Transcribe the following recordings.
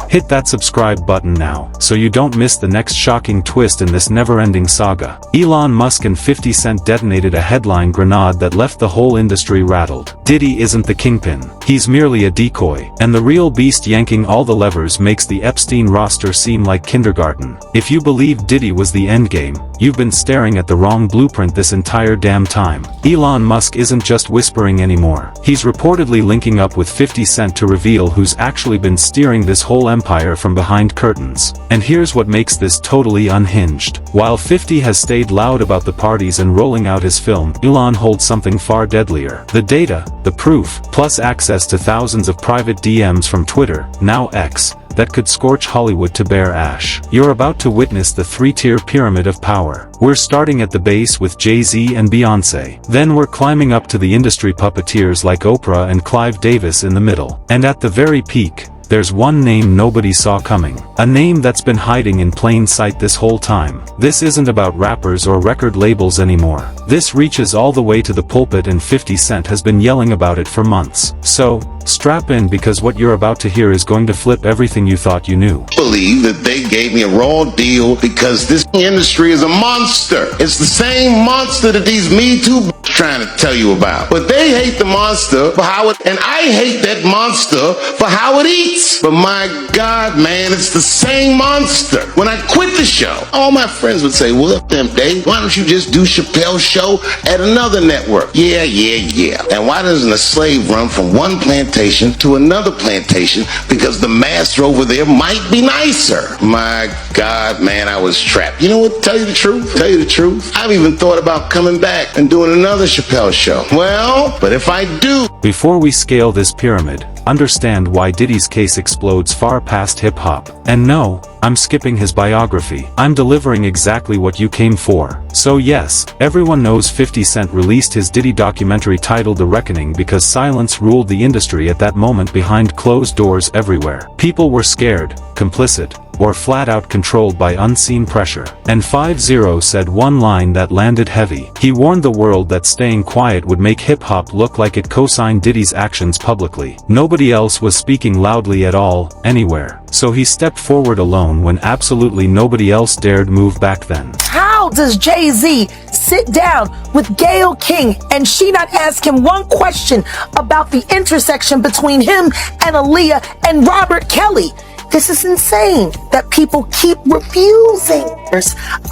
Hit that subscribe button now, so you don't miss the next shocking twist in this never-ending saga. Elon Musk and 50 Cent detonated a headline grenade that left the whole industry rattled. Diddy isn't the kingpin. He's merely a decoy, and the real beast yanking all the levers makes the Epstein roster seem like kindergarten. If you believe Diddy was the endgame, you've been staring at the wrong blueprint this entire damn time. Elon Musk isn't just whispering anymore. He's reportedly linking up with 50 Cent to reveal who's actually been steering this whole empire from behind curtains. And here's what makes this totally unhinged. While 50 has stayed loud about the parties and rolling out his film, Elon holds something far deadlier. The data, the proof, plus access to thousands of private DMs from Twitter, now X, that could scorch Hollywood to bare ash. You're about to witness the three-tier pyramid of power. We're starting at the base with Jay-Z and Beyoncé. Then we're climbing up to the industry puppeteers like Oprah and Clive Davis in the middle. And at the very peak, there's one name nobody saw coming. A name that's been hiding in plain sight this whole time. This isn't about rappers or record labels anymore. This reaches all the way to the pulpit, and 50 Cent has been yelling about it for months. So, strap in, because what you're about to hear is going to flip everything you thought you knew. I believe that they gave me a raw deal because this industry is a monster. It's the same monster that these Me Too trying to tell you about. But they hate the monster for how it, and I hate that monster for how it eats. But my God, man, it's the same monster. When I quit the show, all my friends would say, well, them Dave, why don't you just do Chappelle's show at another network? Yeah. And why doesn't a slave run from one plantation to another plantation because the master over there might be nicer? My God, man, I was trapped. You know what? Tell you the truth, I've even thought about coming back and doing another Chappelle show. Well, but if I do... Before we scale this pyramid, understand why Diddy's case explodes far past hip-hop. And no, I'm skipping his biography. I'm delivering exactly what you came for. So yes, everyone knows 50 Cent released his Diddy documentary titled The Reckoning because silence ruled the industry at that moment behind closed doors everywhere. People were scared, complicit, or flat-out controlled by unseen pressure. And 50 said one line that landed heavy. He warned the world that staying quiet would make hip-hop look like it co-signed Diddy's actions publicly. Nobody else was speaking loudly at all, anywhere. So he stepped forward alone when absolutely nobody else dared move back then. How does Jay-Z sit down with Gayle King and she not ask him one question about the intersection between him and Aaliyah and Robert Kelly? This is insane that people keep refusing.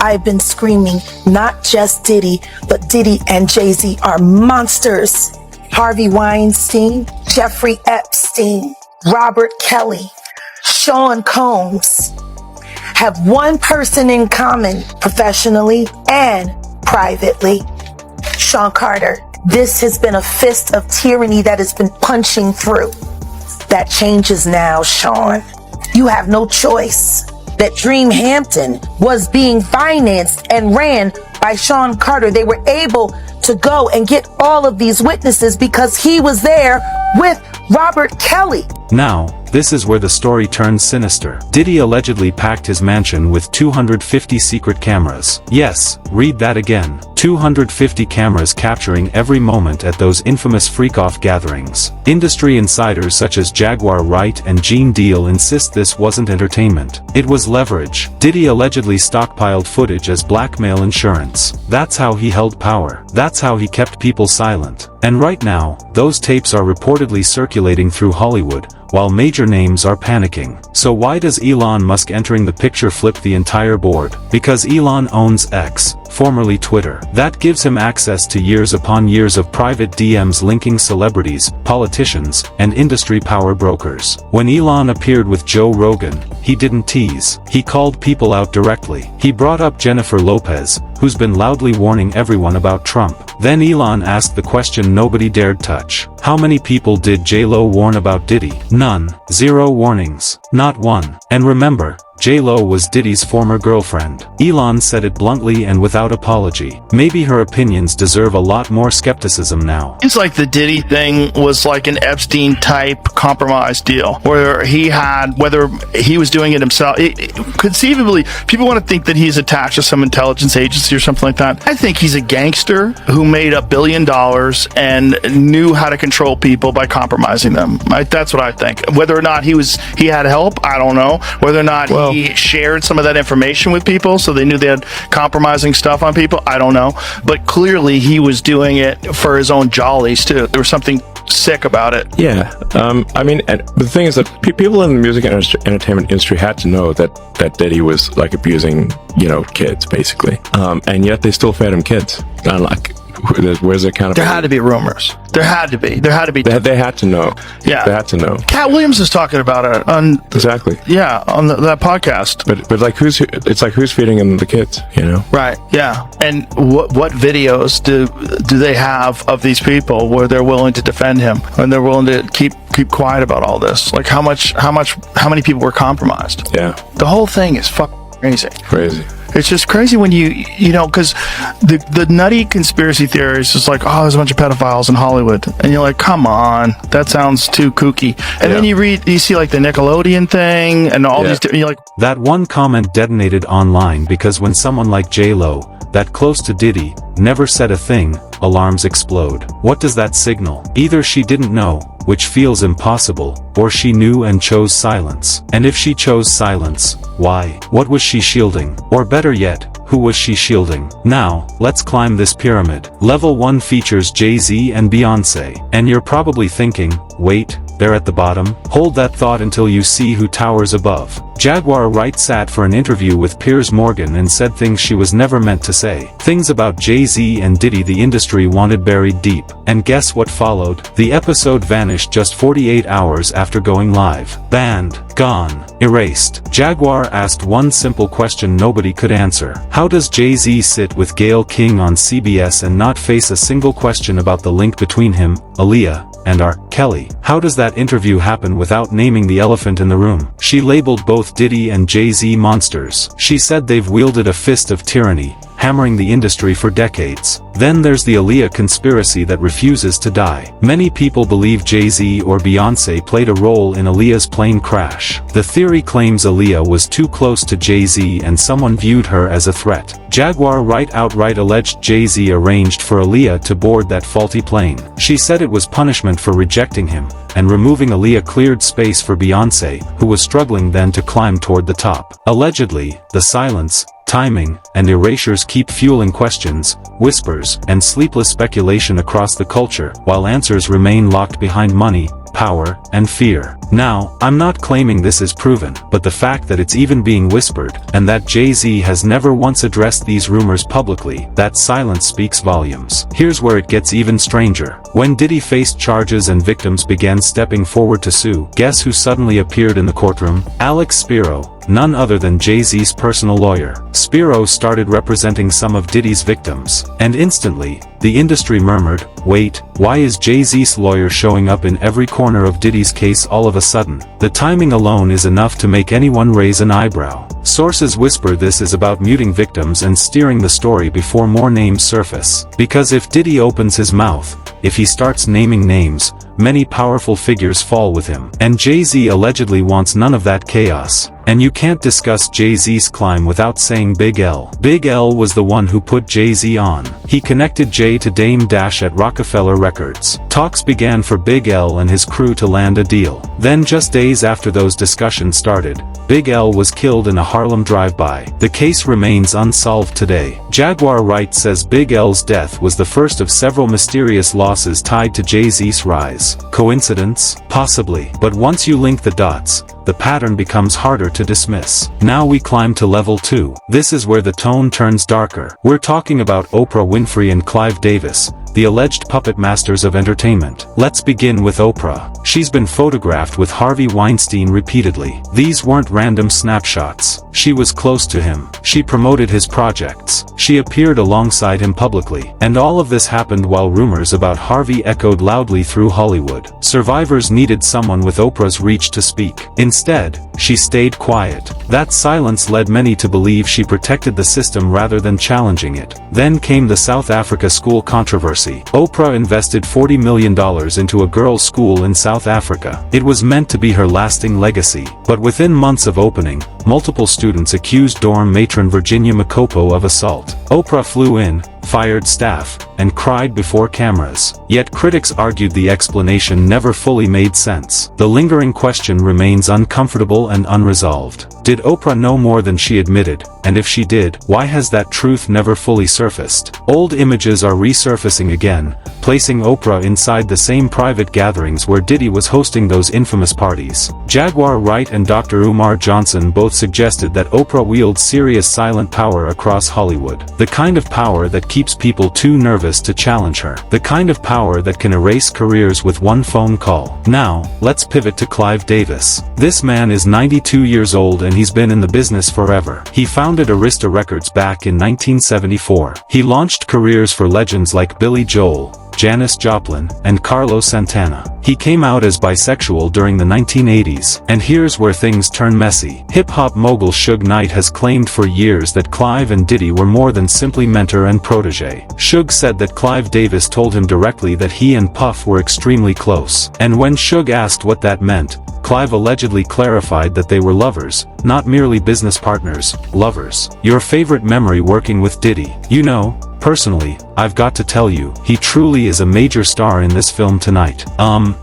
I've been screaming, not just Diddy, but Diddy and Jay-Z are monsters. Harvey Weinstein, Jeffrey Epstein, Robert Kelly, Sean Combs have one person in common, professionally and privately: Sean Carter. This has been a fist of tyranny that has been punching through. That changes now, Sean. You have no choice. That Dream Hampton was being financed and ran by Sean Carter. They were able to go and get all of these witnesses because he was there with Robert Kelly. Now, this is where the story turns sinister. Diddy allegedly packed his mansion with 250 secret cameras. Yes, read that again. 250 cameras capturing every moment at those infamous freak-off gatherings. Industry insiders such as Jaguar Wright and Gene Deal insist this wasn't entertainment. It was leverage. Diddy allegedly stockpiled footage as blackmail insurance. That's how he held power. That's how he kept people silent. And right now, those tapes are reportedly circulating through Hollywood, while major names are panicking. So why does Elon Musk entering the picture flip the entire board? Because Elon owns X, formerly Twitter. That gives him access to years upon years of private DMs linking celebrities, politicians, and industry power brokers. When Elon appeared with Joe Rogan, he didn't tease. He called people out directly. He brought up Jennifer Lopez, who's been loudly warning everyone about Trump. Then Elon asked the question nobody dared touch. How many people did J-Lo warn about Diddy? None. 0 warnings. Not one. And remember, J-Lo was Diddy's former girlfriend. Elon said it bluntly and without apology. Maybe her opinions deserve a lot more skepticism now. It's like the Diddy thing was like an Epstein type compromise deal where he had, whether he was doing it himself, conceivably, people want to think that he's attached to some intelligence agency or something like that. I think he's a gangster who made $1 billion and knew how to control control people by compromising them. That's what I think. Whether or not he had help, I don't know. Whether or not he shared some of that information with people so they knew they had compromising stuff on people, I don't know. But clearly he was doing it for his own jollies too. There was something sick about it. Yeah. I mean, and the thing is that people in the music and entertainment industry had to know that Diddy was like abusing, kids basically. And yet they still fed him kids. And like, where's the accountability? There had to be rumors. There had to be. They had to know. Yeah. They had to know. Cat Williams was talking about it on exactly. Yeah, on that podcast. But like who's feeding him the kids? Right. Yeah. And what videos do they have of these people where they're willing to defend him and they're willing to keep quiet about all this? Like how many people were compromised? Yeah. The whole thing is fucking crazy. Crazy. It's just crazy when because the nutty conspiracy theories is like, oh, there's a bunch of pedophiles in Hollywood. And you're like, come on, that sounds too kooky. And then you see like the Nickelodeon thing and all these, and you're like. That one comment detonated online because when someone like J-Lo, that close to Diddy, never said a thing, alarms explode. What does that signal? Either she didn't know, which feels impossible, or she knew and chose silence. And if she chose silence, why? What was she shielding? Or better yet, who was she shielding? Now, let's climb this pyramid. Level 1 features Jay-Z and Beyoncé. And you're probably thinking, wait, they're at the bottom? Hold that thought until you see who towers above. Jaguar Wright sat for an interview with Piers Morgan and said things she was never meant to say. Things about Jay-Z and Diddy the industry wanted buried deep. And guess what followed? The episode vanished just 48 hours after going live. Banned, gone, erased. Jaguar asked one simple question nobody could answer. How does Jay-Z sit with Gayle King on CBS and not face a single question about the link between him, Aaliyah, and R. Kelly? How does that interview happen without naming the elephant in the room? She labeled both Diddy and Jay-Z monsters. She said they've wielded a fist of tyranny, hammering the industry for decades. Then there's the Aaliyah conspiracy that refuses to die. Many people believe Jay-Z or Beyoncé played a role in Aaliyah's plane crash. The theory claims Aaliyah was too close to Jay-Z and someone viewed her as a threat. Jaguar Wright outright alleged Jay-Z arranged for Aaliyah to board that faulty plane. She said it was punishment for rejecting him, and removing Aaliyah cleared space for Beyoncé, who was struggling then to climb toward the top. Allegedly, the silence, timing, and erasures keep fueling questions, whispers, and sleepless speculation across the culture, while answers remain locked behind money, power, and fear. Now, I'm not claiming this is proven, but the fact that it's even being whispered, and that Jay-Z has never once addressed these rumors publicly, that silence speaks volumes. Here's where it gets even stranger. When Diddy faced charges and victims began stepping forward to sue, guess who suddenly appeared in the courtroom? Alex Spiro, none other than Jay-Z's personal lawyer. Spiro started representing some of Diddy's victims, and instantly, the industry murmured, wait, why is Jay-Z's lawyer showing up in every corner of Diddy's case all of a sudden? The timing alone is enough to make anyone raise an eyebrow. Sources whisper this is about muting victims and steering the story before more names surface. Because if Diddy opens his mouth, if he starts naming names, many powerful figures fall with him. And Jay-Z allegedly wants none of that chaos. And you can't discuss Jay-Z's climb without saying Big L. Big L was the one who put Jay-Z on. He connected Jay to Dame Dash at Rockefeller Records. Talks began for Big L and his crew to land a deal. Then just days after those discussions started, Big L was killed in a Harlem drive-by. The case remains unsolved today. Jaguar Wright says Big L's death was the first of several mysterious losses tied to Jay-Z's rise. Coincidence? Possibly. But once you link the dots, the pattern becomes harder to dismiss. Now we climb to level 2. This is where the tone turns darker. We're talking about Oprah Winfrey and Clive Davis, the alleged puppet masters of entertainment. Let's begin with Oprah. She's been photographed with Harvey Weinstein repeatedly. These weren't random snapshots. She was close to him. She promoted his projects. She appeared alongside him publicly. And all of this happened while rumors about Harvey echoed loudly through Hollywood. Survivors needed someone with Oprah's reach to speak. Instead, she stayed quiet. That silence led many to believe she protected the system rather than challenging it. Then came the South Africa school controversy. Oprah invested $40 million into a girls' school in South Africa. It was meant to be her lasting legacy. But within months of opening, multiple students accused dorm matron Virginia Makopo of assault. Oprah flew in, fired staff, and cried before cameras. Yet critics argued the explanation never fully made sense. The lingering question remains uncomfortable and unresolved. Did Oprah know more than she admitted? And if she did, why has that truth never fully surfaced? Old images are resurfacing again, placing Oprah inside the same private gatherings where Diddy was hosting those infamous parties. Jaguar Wright and Dr. Umar Johnson both suggested that Oprah wields serious silent power across Hollywood. The kind of power that keeps people too nervous to challenge her. The kind of power that can erase careers with one phone call. Now, let's pivot to Clive Davis. This man is 92 years old and he's been in the business forever. He founded Arista Records back in 1974. He launched careers for legends like Billy Joel, Janis Joplin, and Carlos Santana. He came out as bisexual during the 1980s, and here's where things turn messy. Hip-hop mogul Suge Knight has claimed for years that Clive and Diddy were more than simply mentor and protege. Suge said that Clive Davis told him directly that he and Puff were extremely close. And when Suge asked what that meant, Clive allegedly clarified that they were lovers, not merely business partners, lovers. Your favorite memory working with Diddy? You know, personally, I've got to tell you, he truly is a major star in this film tonight.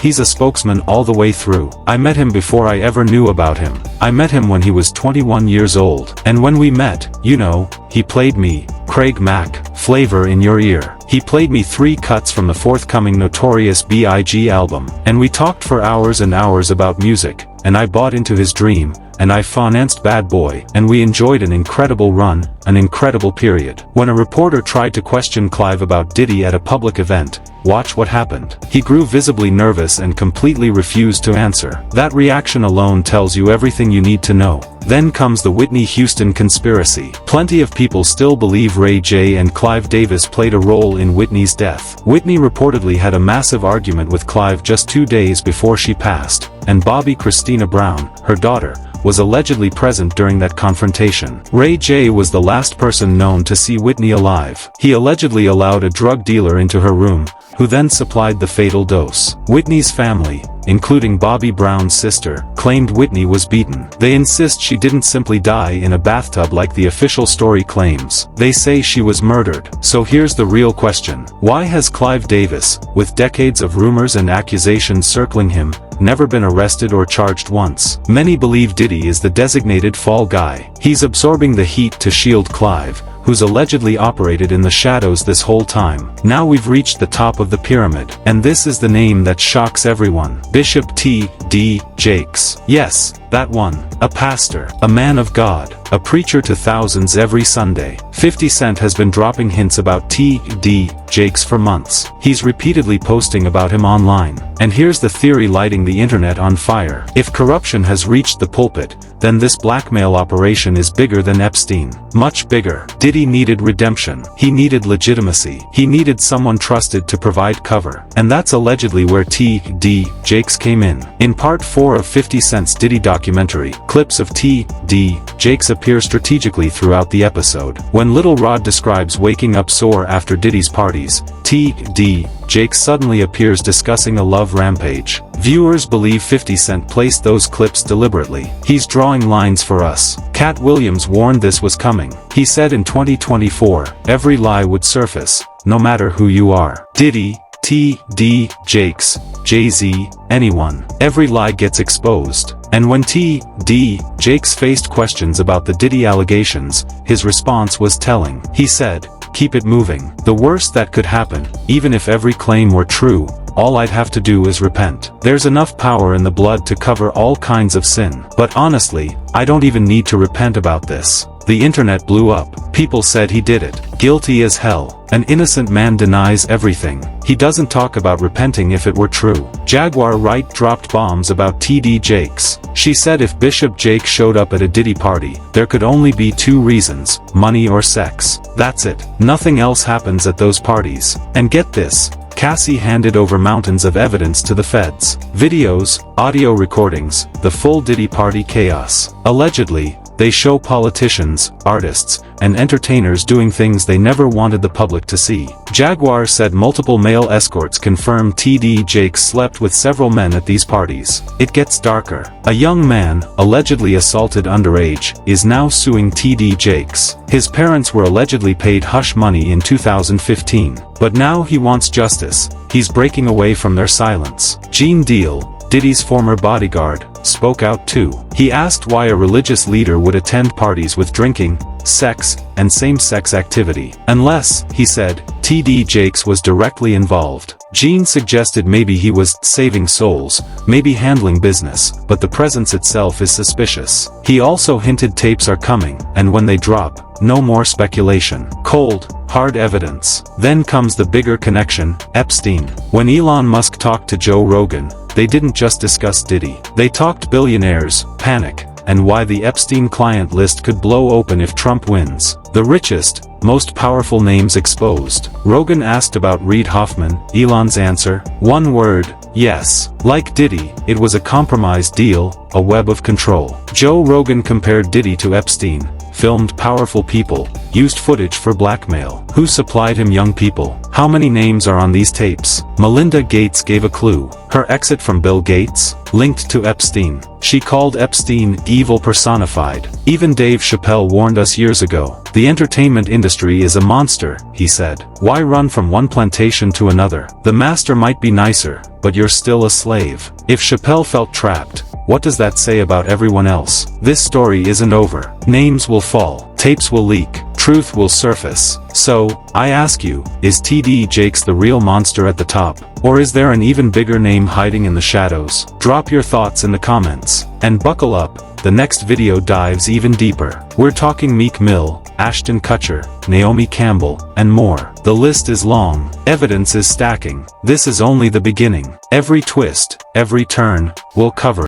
He's a spokesman all the way through. I met him before I ever knew about him. I met him when he was 21 years old. And when we met, you know, he played me, Craig Mack, Flavor in Your Ear. He played me 3 cuts from the forthcoming Notorious B.I.G. album. And we talked for hours and hours about music, and I bought into his dream, and I financed Bad Boy, and we enjoyed an incredible run, an incredible period. When a reporter tried to question Clive about Diddy at a public event, watch what happened. He grew visibly nervous and completely refused to answer. That reaction alone tells you everything you need to know. Then comes the Whitney Houston conspiracy. Plenty of people still believe Ray J and Clive Davis played a role in Whitney's death. Whitney reportedly had a massive argument with Clive just 2 days before she passed, and Bobby Christina Brown, her daughter, was allegedly present during that confrontation. Ray J was the last person known to see Whitney alive. He allegedly allowed a drug dealer into her room, who then supplied the fatal dose. Whitney's family, including Bobby Brown's sister, claimed Whitney was beaten. They insist she didn't simply die in a bathtub like the official story claims. They say she was murdered. So here's the real question. Why has Clive Davis, with decades of rumors and accusations circling him, never been arrested or charged once? Many believe Diddy is the designated fall guy. He's absorbing the heat to shield Clive, who's allegedly operated in the shadows this whole time. Now we've reached the top of the pyramid, and this is the name that shocks everyone. Bishop T.D. Jakes. Yes, that one. A pastor, a man of God, a preacher to thousands every Sunday. 50 Cent has been dropping hints about T.D. Jakes for months. He's repeatedly posting about him online. And here's the theory lighting the internet on fire. If corruption has reached the pulpit, then this blackmail operation is bigger than Epstein. Much bigger. Diddy needed redemption. He needed legitimacy. He needed someone trusted to provide cover. And that's allegedly where T.D. Jakes came in. In part 4 of 50 Cent's Diddy documentary, clips of T.D. Jakes appear strategically throughout the episode. When Little Rod describes waking up sore after Diddy's parties, T.D. Jakes suddenly appears discussing a love rampage. Viewers believe 50 Cent placed those clips deliberately. He's drawing lines for us. Cat Williams warned this was coming. He said in 2024, every lie would surface, no matter who you are. Diddy, T.D. Jakes, Jay-Z, anyone. Every lie gets exposed. And when T.D. Jakes faced questions about the Diddy allegations, his response was telling. He said, "Keep it moving. The worst that could happen, even if every claim were true, all I'd have to do is repent. There's enough power in the blood to cover all kinds of sin. But honestly, I don't even need to repent about this." The internet blew up. People said he did it. Guilty as hell. An innocent man denies everything. He doesn't talk about repenting if it were true. Jaguar Wright dropped bombs about T.D. Jakes. She said if Bishop Jakes showed up at a Diddy party, there could only be 2 reasons, money or sex. That's it. Nothing else happens at those parties. And get this. Cassie handed over mountains of evidence to the feds. Videos, audio recordings, the full Diddy party chaos. Allegedly, They show politicians, artists, and entertainers doing things they never wanted the public to see. Jaguar said multiple male escorts confirm TD Jakes slept with several men at these parties. It gets darker. A young man, allegedly assaulted underage, is now suing TD Jakes. His parents were allegedly paid hush money in 2015, but now he wants justice. He's breaking away from their silence. Gene Deal, Diddy's former bodyguard, spoke out too. He asked why a religious leader would attend parties with drinking, sex, and same-sex activity. Unless, he said, TD Jakes was directly involved. Gene suggested maybe he was saving souls, maybe handling business, but the presence itself is suspicious. He also hinted tapes are coming, and when they drop, no more speculation. Cold, hard evidence. Then comes the bigger connection, Epstein. When Elon Musk talked to Joe Rogan, they didn't just discuss Diddy. They talked billionaires, panic, and why the Epstein client list could blow open if Trump wins. The richest, most powerful names exposed. Rogan asked about Reid Hoffman. Elon's answer, one word, yes. Like Diddy, it was a compromised deal, a web of control. Joe Rogan compared Diddy to Epstein, filmed powerful people, used footage for blackmail. Who supplied him young people? How many names are on these tapes? Melinda Gates gave a clue. Her exit from Bill Gates? Linked to Epstein. She called Epstein evil personified. Even Dave Chappelle warned us years ago. The entertainment industry is a monster, he said. Why run from one plantation to another? The master might be nicer, but you're still a slave. If Chappelle felt trapped, what does that say about everyone else? This story isn't over. Names will fall. Tapes will leak. Truth will surface. So, I ask you, is TD Jakes the real monster at the top? Or is there an even bigger name hiding in the shadows? Drop your thoughts in the comments. And buckle up, the next video dives even deeper. We're talking Meek Mill, Ashton Kutcher, Naomi Campbell, and more. The list is long. Evidence is stacking. This is only the beginning. Every twist, every turn, we'll cover.